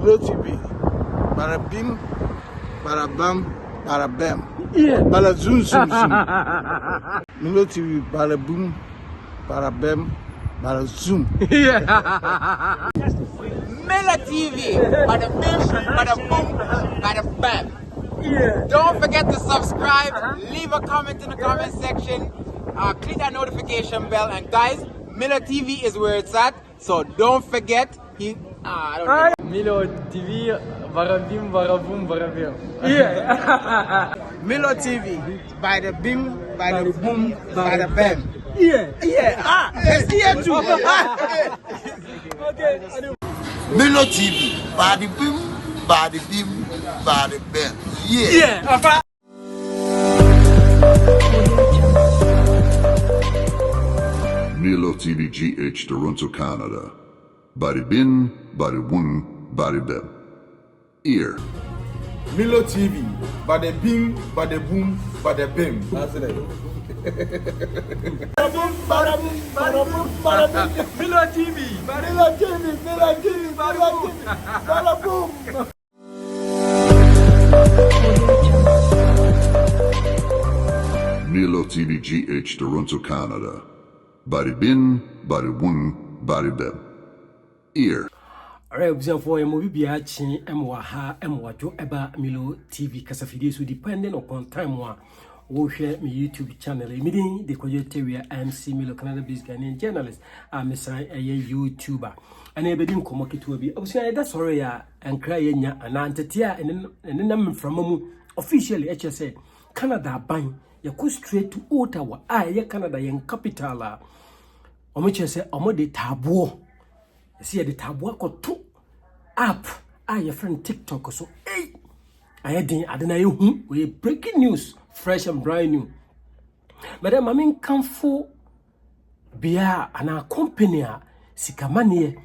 Milo TV. Bada bim, bada bam, bada bam. Yeah. Bada zoom, zoom, zoom. Milo TV, bada boom, bada bam, bada zoom. Yeah. Milo TV, bada bim, bada boom, bada bam. Yeah. Don't forget to subscribe, leave a comment in the comment section, click that notification bell, and guys, Milo TV is where it's at, so don't forget. Milo TV, barabim, barabum, barabim. Yeah. Milo TV, by the bim, by the boom, by the bam. Yeah. Yeah. It's here too. Okay. Milo TV, by the bim, by the bim, by the bam. Yeah. Milo TV GH Toronto, Canada. Body bin, body boom, body bam. Ear. Milo TV, bada bim, bada boom, bada bam. That's it. Bada boom, bada boom, bada boom. Milo TV, Milo TV, Milo TV, bada boom, bada boom. Milo TV GH Toronto, Canada. Body bin, body boom, body bam. Ear. Alright, for a movie biachi emwaha emwajo eba Milo TV kasafidi so depending upon time wa wo share my YouTube channel meeting the Koyeteria MC Milo Canada based Ghanaian journalist I'm a YouTuber and I bedin komo keto bi obusia da sorry ya enkra yenya anantetia enenam from officially HSA Canada ban ya go straight to Ottawa ye Canada yen capital omochese omode tabo see the tabua ko to app your friend TikTok so hey I didn't hu we breaking news fresh and brand new but then mamin kanfo bia ana company a sikamane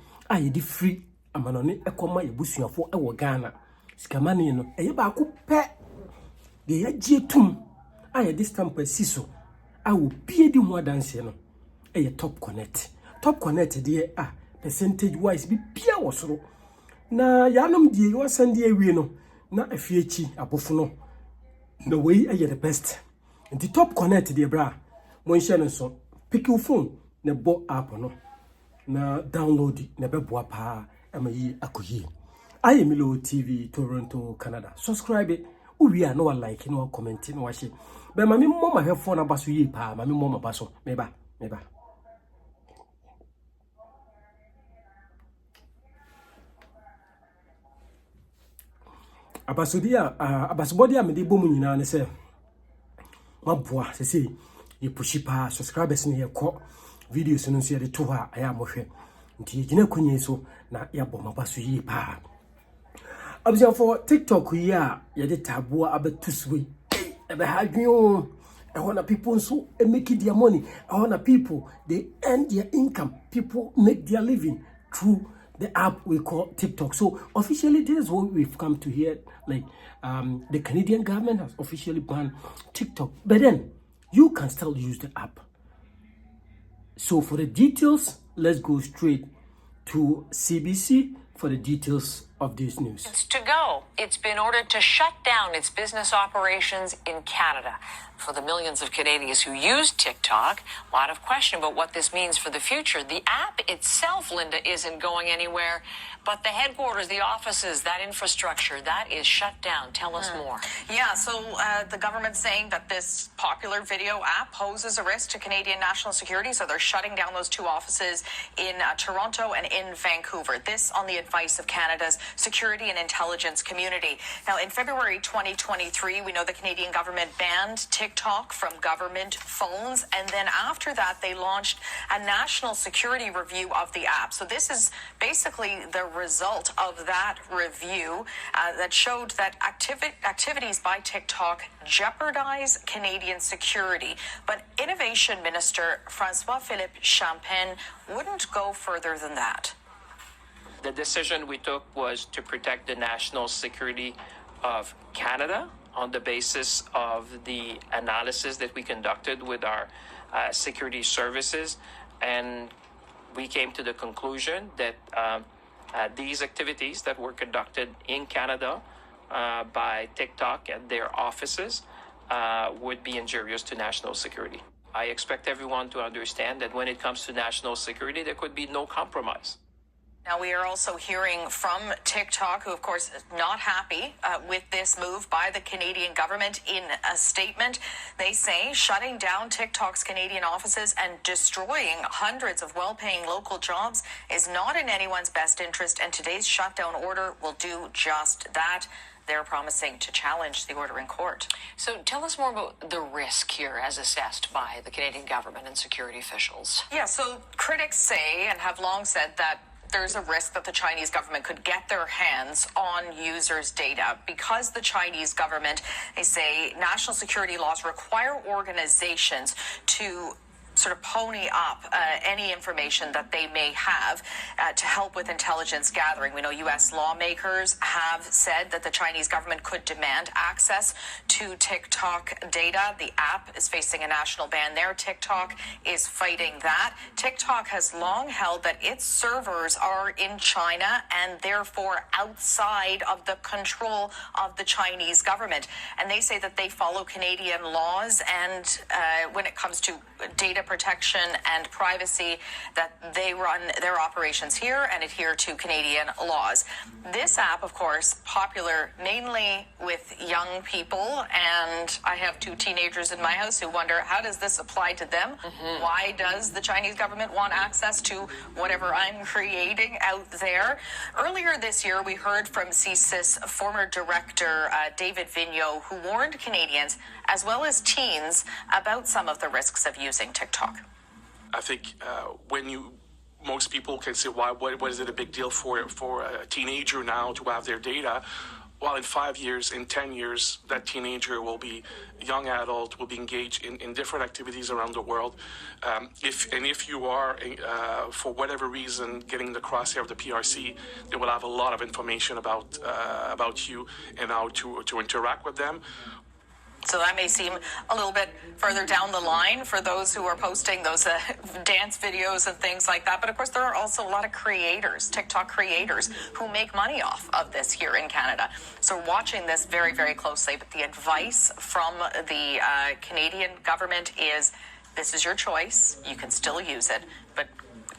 di free amanone ekoma yebusuafo ewo Ghana sikamane no ba ko pe de yagie tum this stamp siso wo bie di ho adanse no top connect de percentage wise be pia wosoro na yanom die yo sande awie no na afiechi abofo no the way the best the top connect de bra mo nhye no so pick your phone na bo app no na download na beboa pa amayi akoyi Milo TV Toronto, Canada. Subscribe it we are no like no comment no wa she be mami mo ma hefo na baso yi pa mami mo ma baso meba abasbody a mede bomu nyina ne se maboa se se ye pushi pa subscribers ne ye ko videos no so ye de to ha aya mohwe nti gina konye so na ya bo mabaso yi pa abia for TikTok yi a ye de taboa abetuswe ebe hadwon ehona people so make their money ehona people they earn their income, people make their living through the app we call TikTok. So officially this is what we've come to hear, like the Canadian government has officially banned TikTok, but then you can still use the app. So for the details, let's go straight to CBC for the details of this news. To go, it's been ordered to shut down its business operations in Canada. For the millions of Canadians who use TikTok, a lot of question about what this means for the future. The app itself, Linda, isn't going anywhere, but the headquarters, the offices, that infrastructure, that is shut down. Tell us more. Yeah, so the government's saying that this popular video app poses a risk to Canadian national security, so they're shutting down those two offices in Toronto and in Vancouver. This on the advice of Canada's security and intelligence community. Now, in February 2023, we know the Canadian government banned TikTok from government phones, and then after that, they launched a national security review of the app. So this is basically the result of that review that showed that activities by TikTok jeopardize Canadian security. But Innovation Minister François-Philippe Champagne wouldn't go further than that. The decision we took was to protect the national security of Canada on the basis of the analysis that we conducted with our security services. And we came to the conclusion that These activities that were conducted in Canada by TikTok at their offices would be injurious to national security. I expect everyone to understand that when it comes to national security, there could be no compromise. Now, we are also hearing from TikTok, who, of course, is not happy with this move by the Canadian government. In a statement, they say shutting down TikTok's Canadian offices and destroying hundreds of well-paying local jobs is not in anyone's best interest, and today's shutdown order will do just that. They're promising to challenge the order in court. So tell us more about the risk here as assessed by the Canadian government and security officials. Yeah, so critics say and have long said that there's a risk that the Chinese government could get their hands on users' data because the Chinese government, they say, national security laws require organizations to sort of pony up any information that they may have to help with intelligence gathering. We know U.S. lawmakers have said that the Chinese government could demand access to TikTok data. The app is facing a national ban there. TikTok is fighting that. TikTok has long held that its servers are in China and therefore outside of the control of the Chinese government. And they say that they follow Canadian laws, and when it comes to data protection and privacy, that they run their operations here and adhere to Canadian laws. This app, of course, popular mainly with young people, and I have 2 teenagers in my house who wonder, how does this apply to them? Why does the Chinese government want access to whatever I'm creating out there? Earlier this year, we heard from CSIS former director David Vigneault, who warned Canadians as well as teens about some of the risks of using TikTok. I think most people can say, what is it a big deal for a teenager now to have their data? Well, in 5 years, in 10 years, that teenager will be a young adult, will be engaged in different activities around the world. If you are, for whatever reason, getting the crosshair of the PRC, they will have a lot of information about you and how to interact with them. So that may seem a little bit further down the line for those who are posting those dance videos and things like that. But of course, there are also a lot of creators, TikTok creators, who make money off of this here in Canada. So watching this very, very closely. But the advice from the Canadian government is, this is your choice. You can still use it, but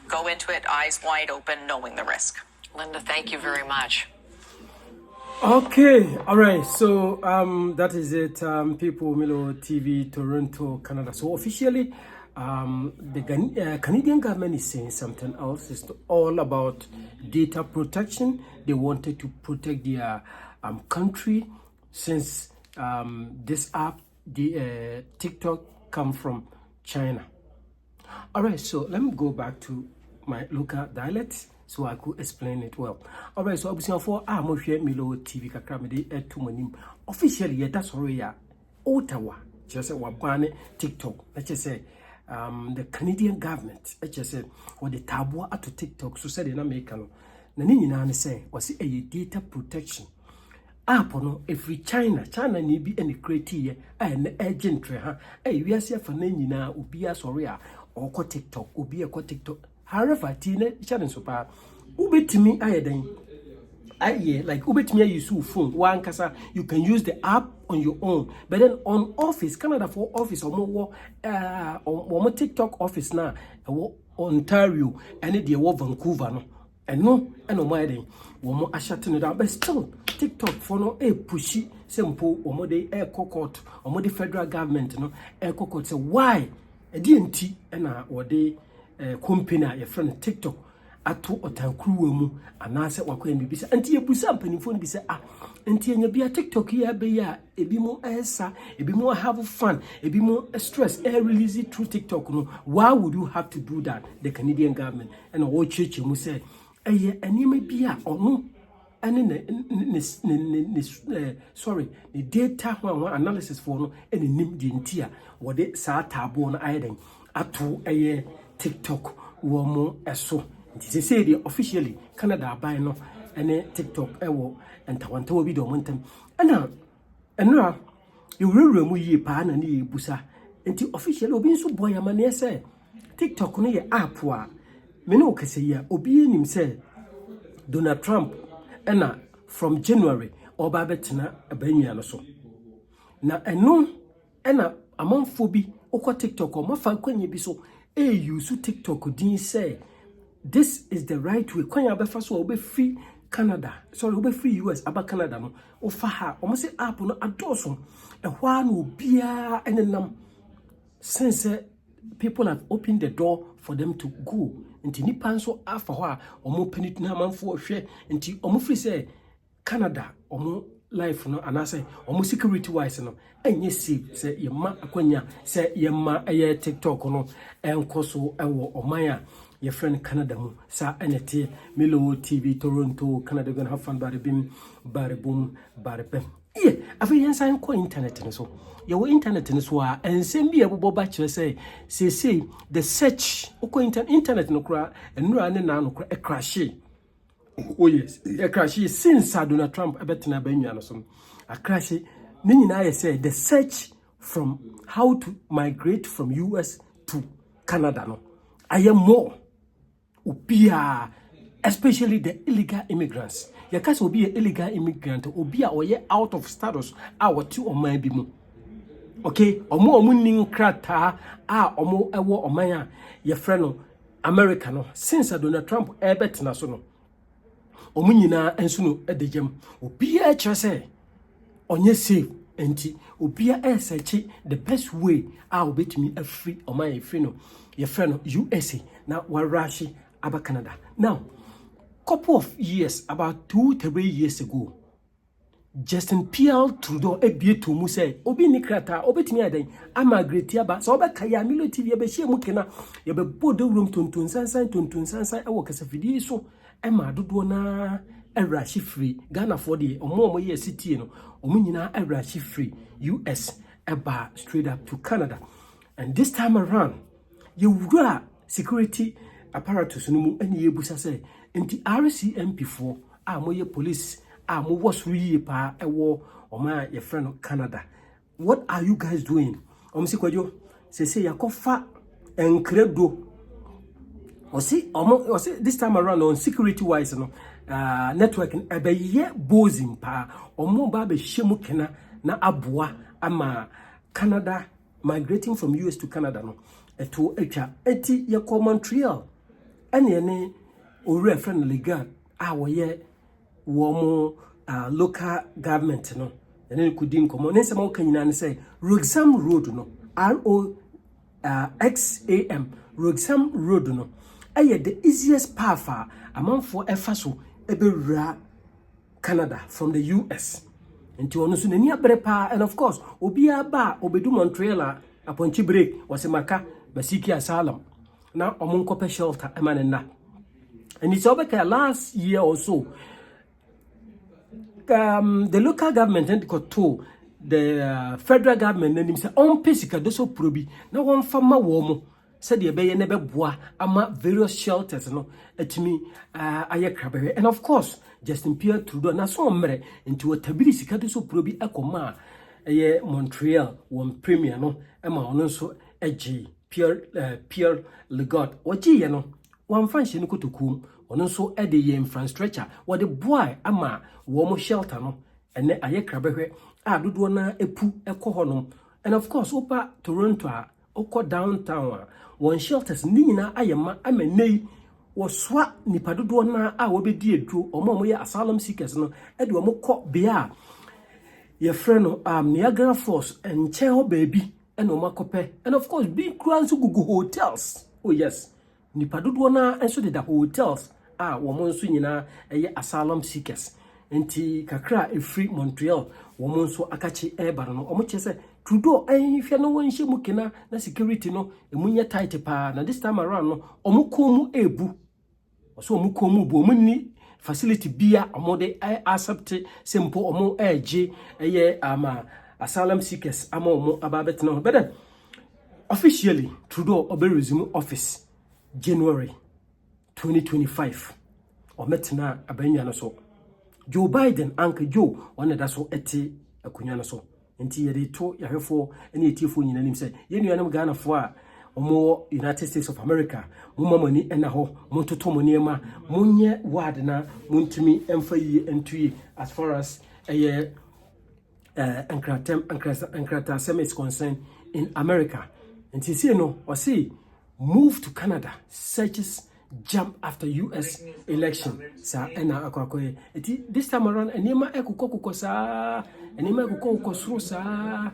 go into it eyes wide open, knowing the risk. Linda, thank you very much. Okay, all right. So that is it, people. Milo TV, Toronto, Canada. So officially, the Canadian government is saying something else. It's all about data protection. They wanted to protect their country since this app, the TikTok, come from China. All right. So let me go back to my local dialects, so I could explain it well. All right, so obviously for Milo TV kakramede etumanim. Officially, that's already Ottawa. Just say wabane TikTok. Let's just say the Canadian government. Let's just say what the tabua to TikTok. So said in America, na nini na say was a data protection. No, every China ni bi any criteria and agent ha. We are here for nini na ubia sorry or ko TikTok ubia ko TikTok. However, Tina challenge super ubetimi ayeden aye like ubetimi use phone one kasa you can use the app on your own, but then on office Canada for office or more TikTok office now Ontario and the Vancouver no and no more then more ashutting it out, but still TikTok for no pushy simple or more the air court or more the federal government no air court say why a DNT and or they company your friend TikTok ato otankruwa mu anase wakwa mbibi se anti yebusa mpanimfo no bi se anti enya bia TikTok here be ya ebi mo esa ebi mo have fun ebi mo stress release it through TikTok no. Why would you have to do that? The Canadian government and all church mu say anima bia ono ane sorry the data analysis for no ene nim di ntia wo de sa tabo no ayeden ato TikTok womo eso. They say they officially Canada buy no any TikTok ewo ntawanta obi do montem ana you remu yi pa na ni busa nti officially obi nso boy amane say TikTok no ye app a me no kase ya obi nim say Donald Trump ena from January oba betina abanua no so na eno ena amanfo bi okọ TikTok o mafa kwanye bi so use TikTok din say this is the right way kwanya befa so obe free Canada sorry obe free US aba Canada no ofa ha o say app no adoso ehwa na obia enenam since people have opened the door for them to go nti nipa nso afa ho a omo penit na amanfo hwe nti omo free say Canada omo life no anase omo security wise no enye safe say yema akwanya say yema eye TikTok no enkoso ewo oman a your friend Canada mu sa enete Milo TV Toronto Canada gonna have fun bari bim bari boom bari bem yeah afi yensa enko internet no so your internet no so a ensem bi ebobo ba kire say the search oko internet no kra enura ne na no kra e crash. Oh yes, a crash since Donald Trump abetena banyu no so a crash ni nyina say the search from how to migrate from US to Canada no I am more ubia especially the illegal immigrants yakase obi illegal immigrant obi a oye out of status a woti oman bi mu okay omo nin krata a omo ewo oman a ye frɛ no America no since Donald Trump ebetena so no omo nyina enso no edegem obi a kire say onye safe enti obi a search the best way a obetumi afri oman afri no ye frɛ no USA na warashi aba Canada. Now, couple of years, about 2-3 years ago, Justin Pierre Trudeau ebie to mu say obi ni krata obetimi adan amagreti aba so obeka ya Milo TV be hie mu kena ye be bodo room tontun sansan e wo kasafidi so e ma dodo na erashi free Ghana for the omo ye city no omo nyina erashi free US eba straight up to Canada. And this time around you wura security apparatus no mu ene yebusa say enti RCMP4 a moye police a mo was really pa ewo oma ye friend Canada. What are you guys doing? Omsi kwajo say yakofa encredo osi this time around on security wise no networking ebeye bozim pa omo ba be hemu kena na aboa ama Canada migrating from US to Canada no eto etwa eti ye Montreal ene ore friend legal a woye wo local government no ene kudin komo ne se ma kanyina ne say Roxham Road no ROXAM Roxham Road no the easiest path amanfo efa so ebewura Canada from the US nti ono so nani abrepa. And of course obi aba obedu Montreal aponchi break wasemaka basiki asylum na omonkope shelter emanena. And it's over last year or so the local government and to the federal government and say on pesika doso probi na won fama wo mo said the be ne beboa ama various shelters no etimi ayakrabe. And of course Justin Pierre Trudeau na so mre into watabiri sika doso probi akoma Montreal won premier no ema ono so eji Pierre Legault oji ye no wan fanshi no kotokum ono so ede ye infrastructure what the boy ama wo mo shelter no ene ayakrabehwe dodo na epu ekoho no. And of course opa Toronto oko downtown one shelters ni nyina ayema amenei wo swa nipa dodo na wobedi eduro omo ye asylum seekers no ede wo kɔ bia ye friend no Niagara Falls enche ho baby eno makope. And of course big crowds gugu hotels. Oh yes, nipa dodo na enso de da hotels wo mo nso nyina asylum seekers. Enti kakra free Montreal wo mo nso akachi eba no omo chese Trudeau hwe no wonhye mu kena na security no emunye tight pa na this time around no omo komu ebu so omo komu bu omo ni facility bia omo de accept simple omo eje asylum seekers ama omo ababet no. But then officially Trudeau obe resume office January 2025 ometna abanya no so Joe Biden Uncle Joe one da so eti akunya no so nti ye de to yahwefo ene etifo nyina nim se ye nuanam Ghana fo a omo United States of America mo mamani ena ho mo toto mo niema monye word na montimi emfa yi entui as far as Enkratasem is concerned in America. And you see, no, or see, move to Canada, searches jump after US election. Sa ena akwakoye. This time around, enema ekuko sa, enema ekuko sa.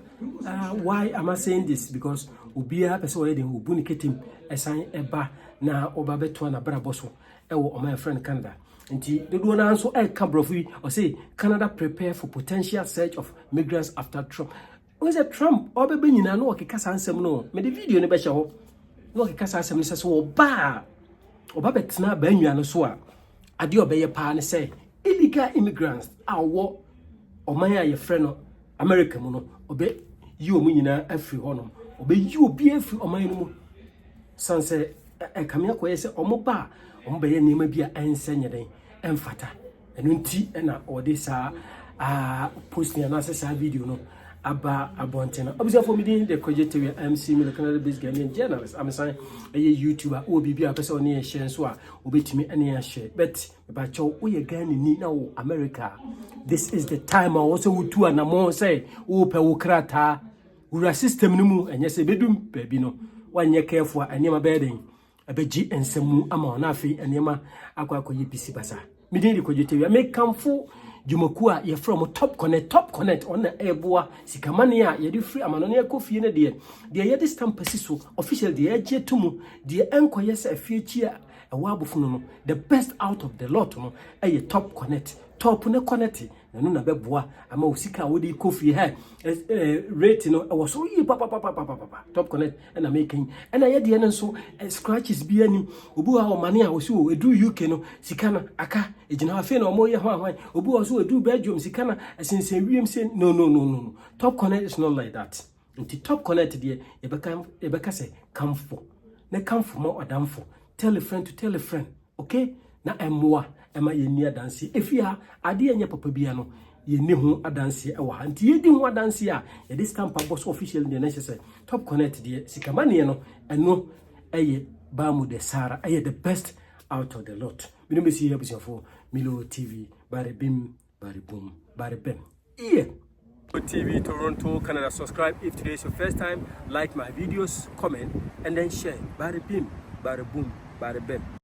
Why am I saying this? Because ubia person we dey ubuni ketim esan eba na obabeto na braboso ewo my friend Canada. Nti dodo na nso kabrofi or say Canada prepare for potential surge of migrants after Trump. When say Trump obebe nyina no okekasa ansem no me the video ne be hye ho no okekasa ansem ne se so oba betena ba nwua no so a ade obeye pa ne say illegal immigrants awo oman a ye frɛ no America mu no obe yi omu nyina afiri ho no obe yi obi afiri oman no mu sanse kamia koye se omoba ombeye nima bia ensenye den emfata enu nti na ode sa post ni na sa video no aba abontena obisa for me din the projective MC Milo Canada based Ghanaian journalist I'm saying a YouTuber o bibia pese oni e share so a obetimi ene ya share but ba cho o ye Ghana ni na o America this is the time I also wutu anamo say o pe wo krata wura system no mu enye se bedum baabi no wanye careful anema beden abeji ensemu ama na afi enema akwakoye pisi basa midin di kojete make kamfo jumaku a ye from top connect on na eboa sikamane a ye di free amano na ekofie ne de ye di stamp so official de eje tumu de enkoye se afie chi a ewa abofunu no the best out of the lot no e top connect top ne connect na no na beboa ama osika wo di kofie ha rate no e was so yi papa top connect na making na ye de ne so scratches bi ani obu ha o mane a osi o edu UK no sika na aka ejina afi na omo ye hwan obu o so edu Belgium sika na asensen wiem se no top connect is not like that nti top connect de e beka se kamfo na kamfo ma odamfo tell a friend to tell a friend okay na emwa ema ye ni adanse efia ade enye papa bia no ye ne hu adanse e wa nti ye di hu adanse a ye di stamp boss official de na say top connect de sikamane no eno eye ba mu de sara eye the best out of the lot me no see here for Milo TV bare bim bare boom bare bem yeah TV Toronto Canada. Subscribe if today is your first time, like my videos, comment and then share. Bare bim bare boom bare bem.